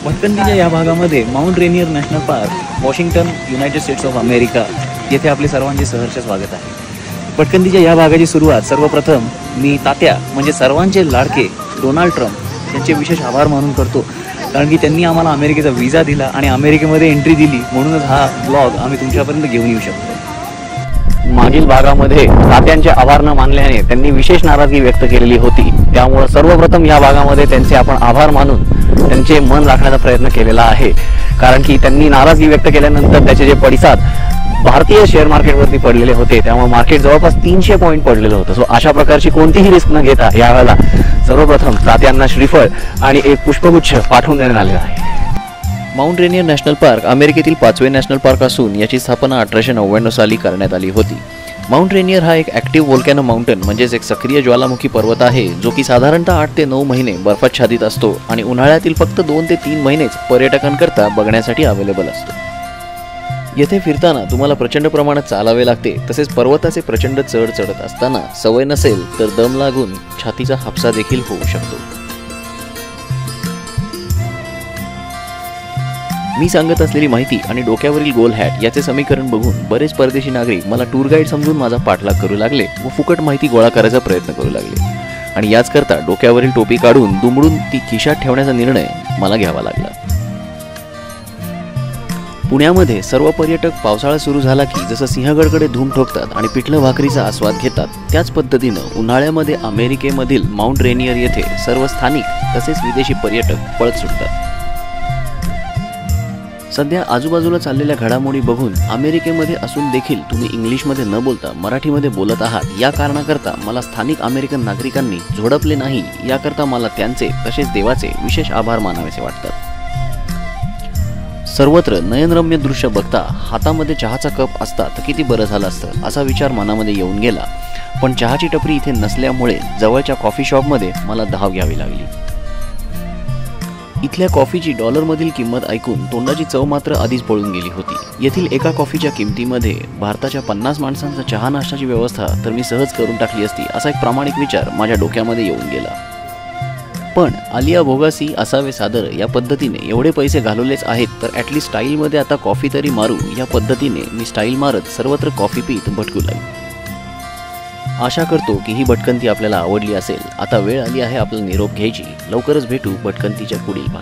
भटकंतीच्या या भागामध्ये mount Rainier national park, Washington, United states of America येथे आपले सर्वांचे सहर्ष स्वागत आहे. भटकंतीच्या या भागाची सुरुवात सर्वप्रथम मी तात्या म्हणजे सर्वांचे लाडके डोनाल्ड ट्रम्प यांचे विशेष आभार मानून करतो, कारण की त्यांनी आम्हाला अमेरिकेचा व्हिसा दिला आणि अमेरिकेमध्ये एंट्री दिली, म्हणूनच हा ब्लॉग आम्ही तुमच्यापर्यंत घेऊन येऊ शकतो. मागील भागामध्ये तात्यांचे आभार न मानल्याने त्यांनी विशेष नाराजगी व्यक्त केलेली होती, त्यामुळे सर्वप्रथम या भागामध्ये त्यांचे आपण आभार मानून त्यांचे मन राखण्याचा प्रयत्न केलेला आहे. कारण की त्यांनी नाराजगी व्यक्त केल्यानंतर त्याचे जे पडसाद भारतीय शेअर मार्केटवरती पडलेले होते, त्यामुळे मार्केट जवळपास 300 पॉईंट पडलेलं होतं. सो अशा प्रकारची कोणतीही रिस्क न घेता यावेळेला सर्वप्रथम तात्यांना श्रीफळ आणि एक पुष्पगुच्छ पाठवून देण्यात आलेला आहे. माउंट रेनियर नॅशनल पार्क अमेरिकेतील 5वे नॅशनल पार्क असून याची स्थापना 1899 साली करण्यात आली होती. माउंट रेनियर हा एक ॲक्टिव्ह व्होल्कॅनो माउंटन म्हणजेच एक सक्रिय ज्वालामुखी पर्वत आहे, जो की साधारणतः 8 ते 9 महिने बर्फाच्छादित असतो आणि उन्हाळ्यातील फक्त 2 ते 3 महिनेच पर्यटकांकरता बघण्यासाठी अवेलेबल असतो. येथे फिरताना तुम्हाला प्रचंड प्रमाणात चालावे लागते, तसेच पर्वताचे प्रचंड चढ चढत असताना सवय नसेल तर दम लागून छातीचा हापसा देखील होऊ शकतो. मी सांगत असलेली माहिती आणि डोक्यावरील गोल हॅट याचे समीकरण बघून बरेच परदेशी नागरिक मला टूर गाईड समजून माझा पाठलाग करू लागले व फुकट माहिती गोळा करायचा प्रयत्न करू लागले, आणि याच करता डोक्यावरील टोपी काढून दुमडून ती खिशात ठेवण्याचा निर्णय मला घ्यावा लागला. पुण्यामध्ये सर्व पर्यटक पावसाळा सुरू झाला की जसं सिंहगडकडे धूम ठोकतात आणि पिठलं भाकरीचा आस्वाद घेतात, त्याच पद्धतीनं उन्हाळ्यामध्ये अमेरिकेमधील माउंट रेनियर येथे सर्व स्थानिक तसेच विदेशी पर्यटक पळत सुटतात. सध्या आजूबाजूला चाललेल्या घडामोडी बघून अमेरिकेमध्ये असून देखील तुम्ही इंग्लिशमध्ये न बोलता मराठीमध्ये बोलत आहात, या कारणाकरता मला स्थानिक अमेरिकन नागरिकांनी झोडपले नाही, याकरता मला त्यांचे तसेच देवाचे विशेष आभार मानावेसे वाटतात. सर्वत्र नयनरम्य दृश्य बघता हातामध्ये चहाचा कप असता तर किती बरं झालं असतं असा विचार मनामध्ये येऊन गेला, पण चहाची टपरी इथे नसल्यामुळे जवळच्या कॉफी शॉपमध्ये मला धाव घ्यावी लागली. इथल्या कॉफीची डॉलरमधील किंमत ऐकून तोंडाची चव मात्र आधीच पळून गेली होती. येथील एका कॉफीच्या किमतीमध्ये भारताच्या 50 माणसांचा चहा नाश्त्याची व्यवस्था तर मी सहज करून टाकली असती, असा एक प्रामाणिक विचार माझ्या डोक्यामध्ये येऊन गेला. पण आलिया भोगासी असावे सादर या पद्धतीने एवढे पैसे घालवलेच आहेत तर ॲटलीस्ट स्टाईलमध्ये आता कॉफी तरी मारू, या पद्धतीने मी स्टाईल मारत सर्वत्र कॉफी पीत भटकू लागलो. आशा करतो की ही भटकंती आपल्याला आवडली असेल. आता वेळ आली आहे आपला निरोप घ्यायची. लवकरच भेटू भटकंतीच्या पुढील भागात.